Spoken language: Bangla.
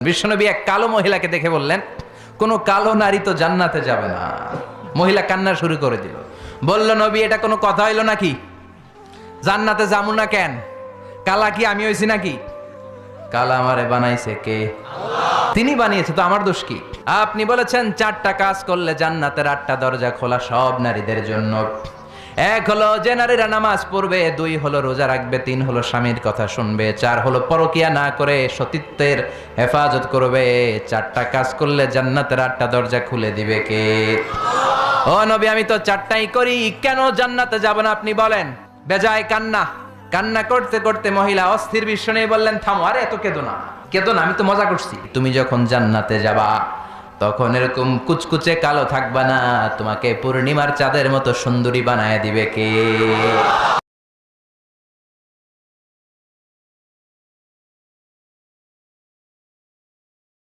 বিশ্বনবী এক কালো মহিলাকে দেখে বললেন, কোন কালো নারী তো জান্নাতে যাবে না। মহিলা কান্না শুরু করে দিল, বলল, নবী এটা কোনো কথা হইল নাকি? জান্নাতে যাবো না কেন? কালা কি আমি হইছি নাকি? কালা আমারে বানাইছে কে? তিনি বানিয়েছে, তো আমার দোষ কি? আপনি বলেছেন 4টা কাজ করলে জান্নাতের 8টা দরজা খোলা সব নারীদের জন্য। 1 হলো যে নারীরা নামাজ পড়বে, 2 হলো রোজা রাখবে, 3 হলো স্বামীর কথা শুনবে, 4 হলো পরকিয়া না করে সতীত্বের হেফাজত করবে। 4টা কাজ করলে জান্নাতের 8টা দরজা খুলে দিবে কে? ও নবী, আমি তো 4টাই করি, কেন জান্নাতে যাব না আপনি বলেন? বেজায় কান্না করতে করতে মহিলা অস্থির বিস্ময় নিয়ে বললেন, থামো, আরে এত কেঁদো না, আমি তো মজা করছি। তুমি যখন জান্নাতে যাবা তখন এরকম কুচকুচে কালো থাকবা না, তোমাকে পূর্ণিমার চাঁদের মতো সুন্দরী বানায় দিবে কে?